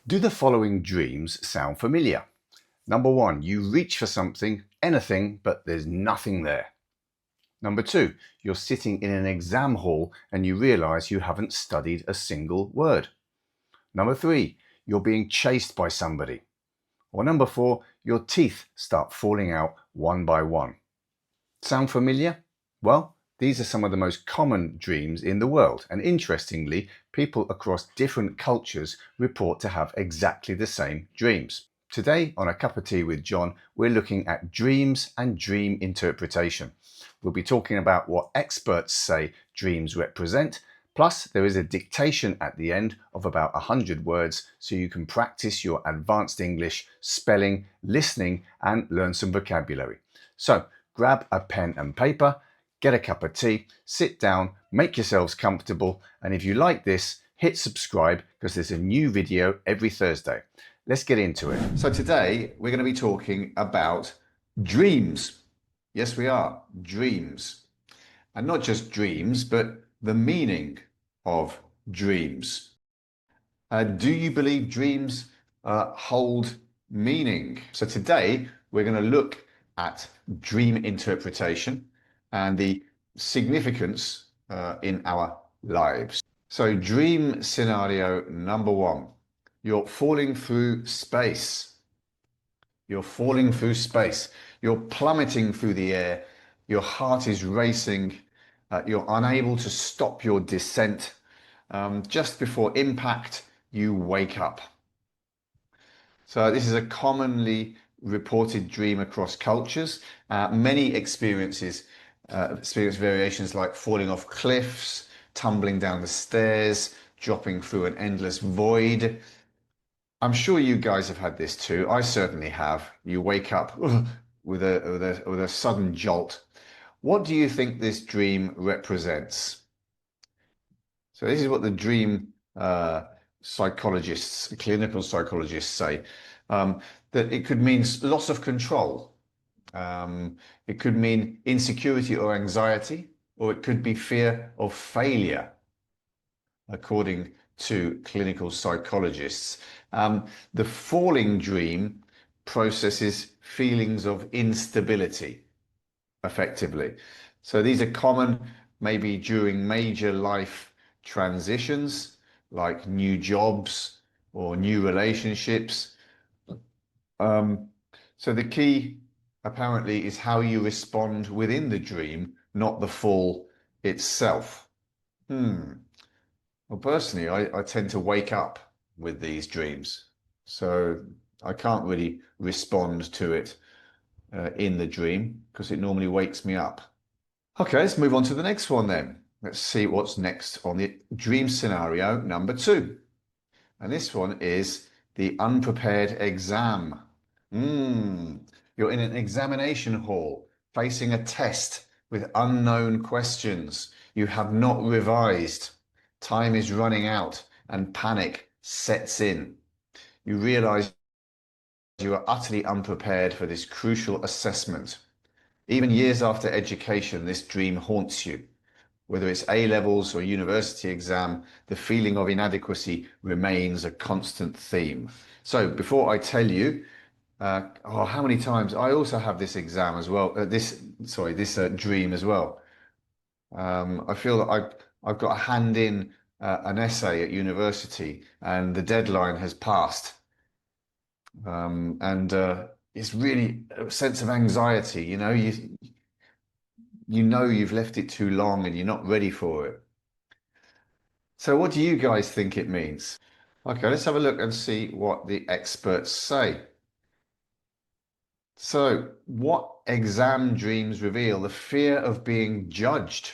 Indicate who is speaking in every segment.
Speaker 1: Do the following dreams sound familiar? Number one, you reach for something, anything, but there's nothing there. Number two, you're sitting in an exam hall and you realize you haven't studied a single word. Number three, you're being chased by somebody. Or number four, your teeth start falling out one by one. Sound familiar? Well, these are some of the most common dreams in the world, and interestingly, people across different cultures report to have exactly the same dreams. Today, on A Cup of Tea with John, we're looking at dreams and dream interpretation. We'll be talking about what experts say dreams represent, plus there is a dictation at the end of about 100 words so you can practice your advanced English, spelling, listening, and learn some vocabulary. So, grab a pen and paper, get a cup of tea, sit down, make yourselves comfortable, and if you like this, hit subscribe because there's a new video every Thursday. Let's get into it. So today we're going to be talking about dreams. Yes, we are. Dreams. And not just dreams, but the meaning of dreams. Do you believe dreams hold meaning? So today we're going to look at dream interpretation and the significance in our lives. So dream scenario number one, you're falling through space. You're falling through space. You're plummeting through the air. Your heart is racing. You're unable to stop your descent. Just before impact, you wake up. So this is a commonly reported dream across cultures. Many experience variations like falling off cliffs, tumbling down the stairs, dropping through an endless void. I'm sure you guys have had this too. I certainly have. You wake up with a sudden jolt. What do you think this dream represents? So this is what the dream psychologists, clinical psychologists say, that it could mean loss of control. It could mean insecurity or anxiety, or it could be fear of failure, according to clinical psychologists. The falling dream processes feelings of instability effectively. So these are common maybe during major life transitions like new jobs or new relationships. So the key apparently is how you respond within the dream, not the fall itself. Well, personally, I tend to wake up with these dreams, so I can't really respond to it in the dream because it normally wakes me up. Okay, let's move on to the next one then. Let's see what's next on the dream scenario number two. And this one is the unprepared exam. You're in an examination hall facing a test with unknown questions. You have not revised. Time is running out and panic sets in. You realize you are utterly unprepared for this crucial assessment. Even years after education, this dream haunts you. Whether it's A-levels or university exam, the feeling of inadequacy remains a constant theme. So before I tell you how many times I also have this exam as well, this dream as well. I feel that I've got to hand in an essay at university and the deadline has passed. It's really a sense of anxiety, you know, you've left it too long and you're not ready for it. So what do you guys think it means? Okay, let's have a look and see what the experts say. So what exam dreams reveal? The fear of being judged.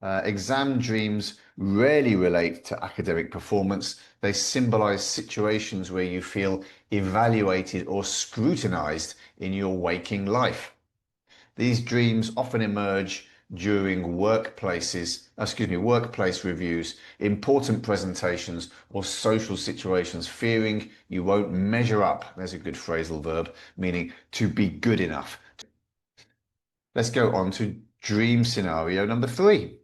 Speaker 1: Exam dreams rarely relate to academic performance. They symbolize situations where you feel evaluated or scrutinized in your waking life. These dreams often emerge during workplace reviews, important presentations, or social situations, fearing you won't measure up. There's a good phrasal verb, meaning to be good enough. Let's go on to dream scenario number three.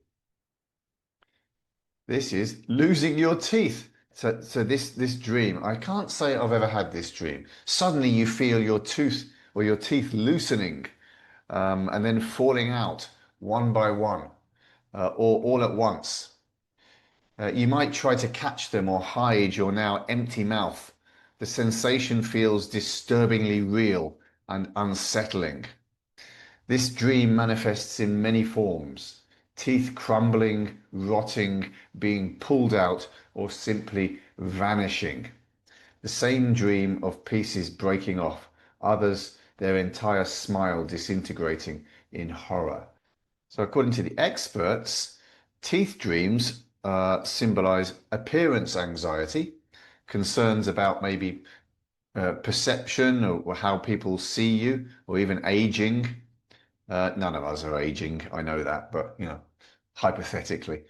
Speaker 1: This is losing your teeth. So this dream, I can't say I've ever had this dream. Suddenly you feel your tooth or your teeth loosening, and then falling out one by one, or all at once. You might try to catch them or hide your now empty mouth. The sensation feels disturbingly real and unsettling. This dream manifests in many forms: teeth crumbling, rotting, being pulled out, or simply vanishing. The same dream of pieces breaking off, others their entire smile disintegrating in horror. So, according to the experts, teeth dreams symbolize appearance anxiety, concerns about maybe perception, or how people see you, or even aging. None of us are aging, I know that, but hypothetically.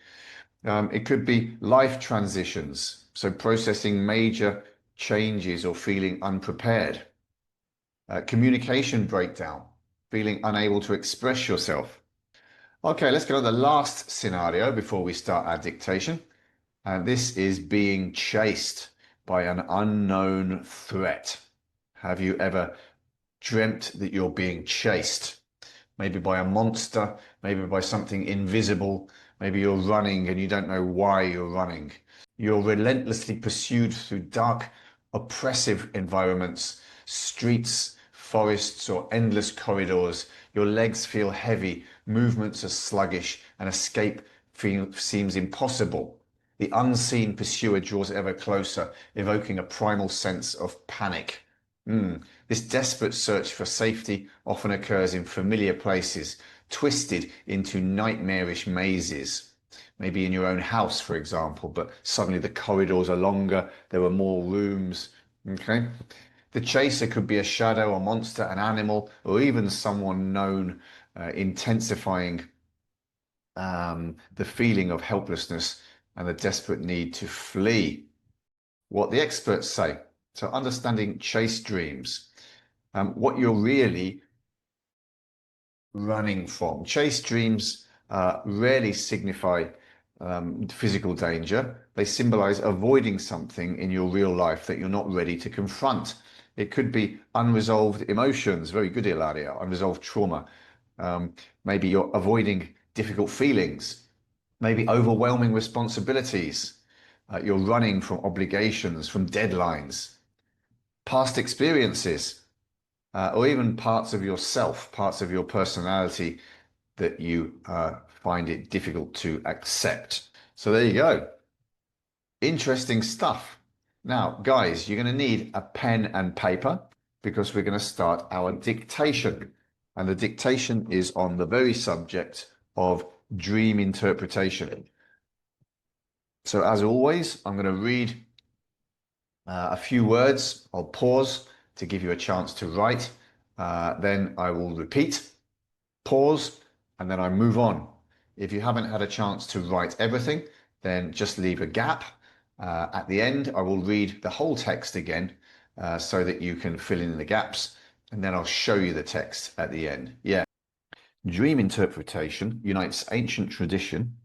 Speaker 1: It could be life transitions, so processing major changes or feeling unprepared. Communication breakdown, feeling unable to express yourself. Okay, let's go to the last scenario before we start our dictation. And this is being chased by an unknown threat. Have you ever dreamt that you're being chased? Maybe by a monster, maybe by something invisible. Maybe you're running and you don't know why you're running. You're relentlessly pursued through dark, oppressive environments, streets, forests, or endless corridors. Your legs feel heavy, movements are sluggish, and escape seems impossible. The unseen pursuer draws ever closer, evoking a primal sense of panic. This desperate search for safety often occurs in familiar places, twisted into nightmarish mazes. Maybe in your own house, for example, but suddenly the corridors are longer, there are more rooms. Okay? The chaser could be a shadow, a monster, an animal, or even someone known, intensifying the feeling of helplessness and the desperate need to flee. What the experts say. So, understanding chase dreams, what you're really running from. Chase dreams rarely signify physical danger. They symbolize avoiding something in your real life that you're not ready to confront. It could be unresolved emotions. Very good, Ilaria. Unresolved trauma. Maybe you're avoiding difficult feelings. Maybe overwhelming responsibilities. You're running from obligations, from deadlines, past experiences, or even parts of yourself, parts of your personality that you find it difficult to accept. So there you go. Interesting stuff. Now, guys, you're going to need a pen and paper because we're going to start our dictation. And the dictation is on the very subject of dream interpretation. So as always, I'm going to read a few words. I'll pause to give you a chance to write. Then I will repeat, pause, and then I move on. If you haven't had a chance to write everything, then just leave a gap. At the end, I will read the whole text again so that you can fill in the gaps, and then I'll show you the text at the end. Yeah. Dream interpretation unites ancient tradition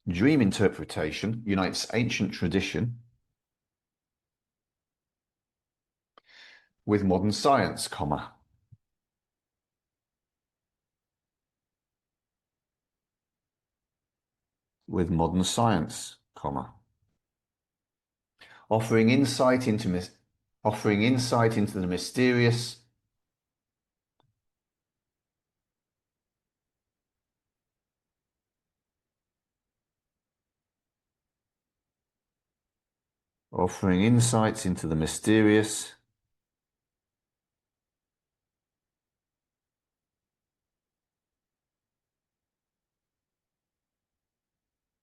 Speaker 1: Dream interpretation unites ancient tradition with modern science, comma. With modern science, comma. Offering insight into the mysterious, offering insights into the mysterious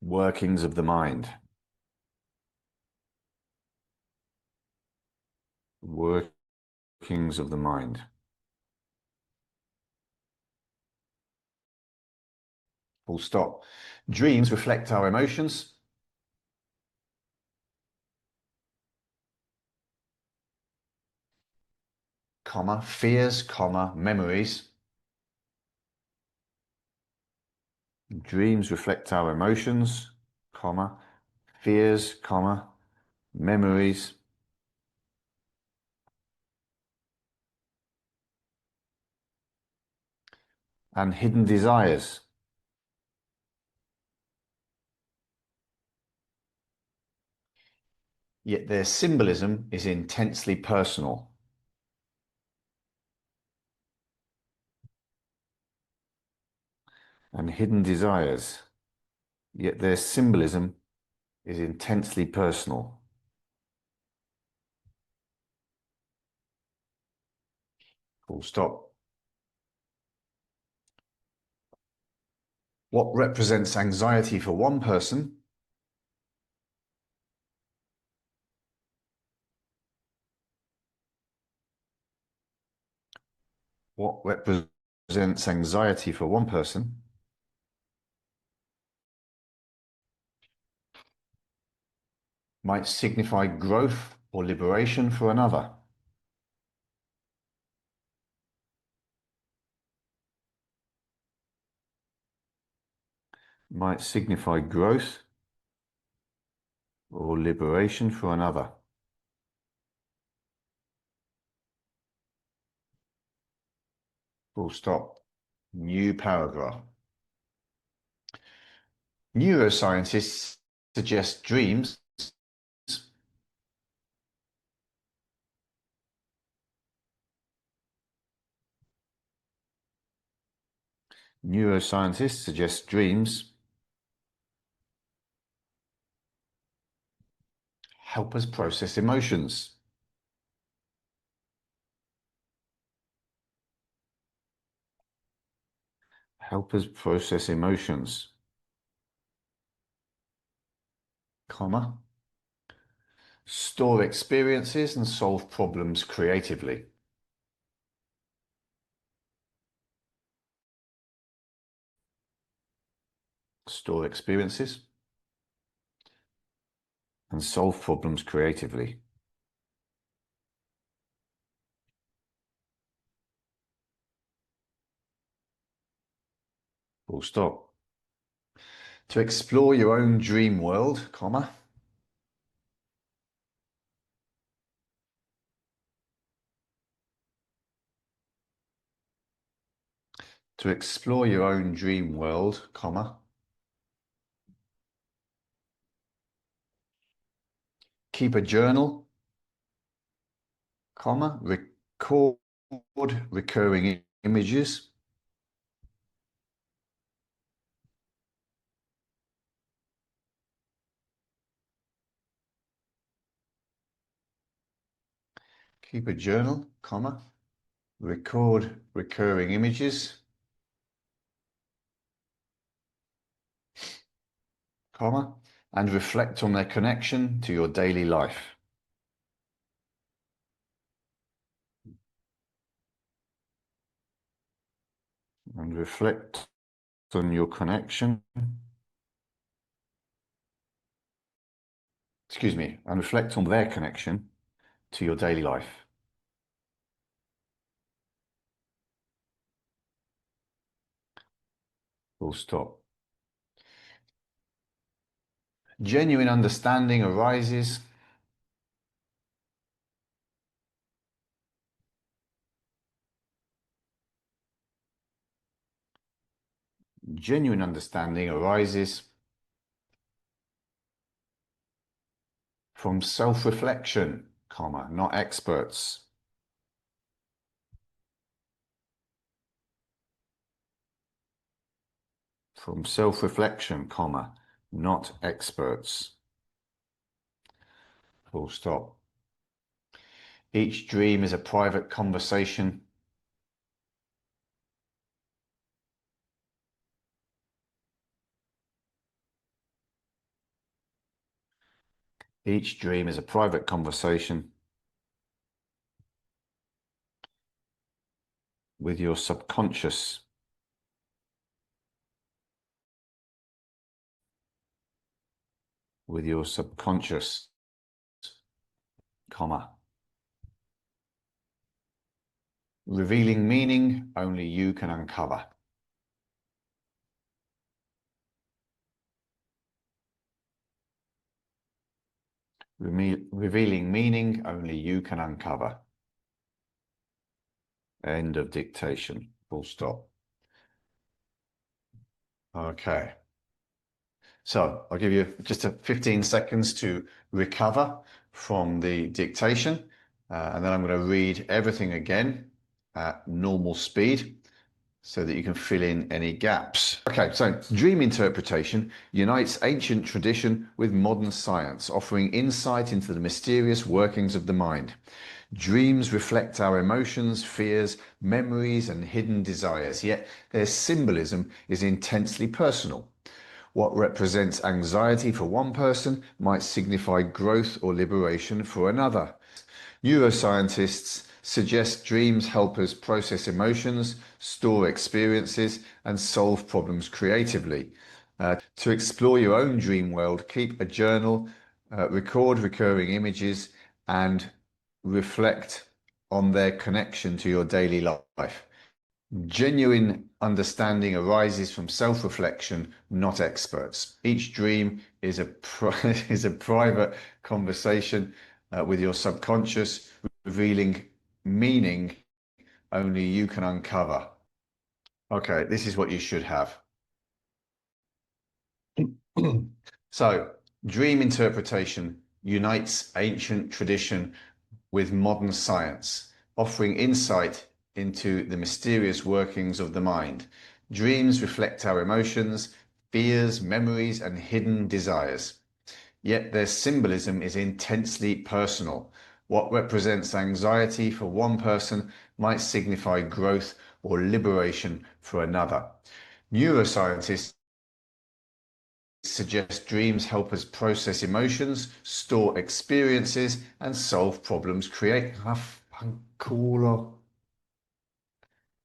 Speaker 1: workings of the mind. Workings of the mind. Full stop. Dreams reflect our emotions, comma, fears, comma, memories, Dreams reflect our emotions, comma, fears, comma, memories, and hidden desires. Yet their symbolism is intensely personal. And hidden desires. Yet their symbolism is intensely personal. Full stop. What represents anxiety for one person might signify growth or liberation for another. Might signify growth or liberation for another. Full stop. New paragraph. Neuroscientists suggest dreams help us process emotions. Help us process emotions, comma, store experiences and solve problems creatively. Store experiences and solve problems creatively. Full stop. To explore your own dream world, comma, to explore your own dream world, comma, keep a journal, comma, record recurring images, keep a journal, comma, record recurring images, comma, and reflect on their connection to your daily life. And reflect on your connection. And reflect on their connection to your daily life. Full stop. Genuine understanding arises from self-reflection, comma, not experts. From self-reflection, comma, not experts. Full stop. Each dream is a private conversation. Each dream is a private conversation with your subconscious. With your subconscious, comma. Revealing meaning only you can uncover.
Speaker 2: revealing meaning only you can uncover. End of dictation. Full stop. Okay. So I'll give you just 15 seconds to recover from the dictation, and then I'm going to read everything again at normal speed so that you can fill in any gaps. Okay, so dream interpretation unites ancient tradition with modern science, offering insight into the mysterious workings of the mind. Dreams reflect our emotions, fears, memories, and hidden desires, yet their symbolism is intensely personal. What represents anxiety for one person might signify growth or liberation for another. Neuroscientists suggest dreams help us process emotions, store experiences, and solve problems creatively. To explore your own dream world, keep a journal, record recurring images, and reflect on their connection to your daily life. Genuine understanding arises from self-reflection, not experts. Each dream is a private conversation with your subconscious, revealing meaning only you can uncover. Okay, this is what you should have. So, dream interpretation unites ancient tradition with modern science, offering insight into the mysterious workings of the mind. Dreams reflect our emotions, fears, memories, and hidden desires. Yet their symbolism is intensely personal. What represents anxiety for one person might signify growth or liberation for another. Neuroscientists suggest dreams help us process emotions, store experiences, and solve problems,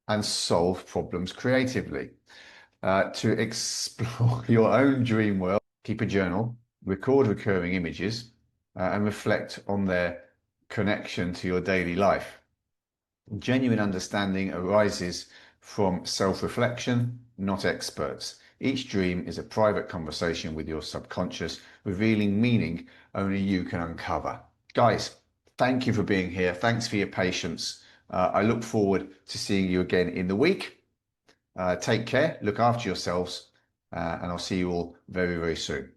Speaker 2: and solve problems creatively. To explore your own dream world, keep a journal, record recurring images, and reflect on their connection to your daily life. Genuine understanding arises from self-reflection, not experts. Each dream is a private conversation with your subconscious, revealing meaning only you can uncover. Guys, thank you for being here. Thanks for your patience. I look forward to seeing you again in the week. Take care, look after yourselves, and I'll see you all very, very soon.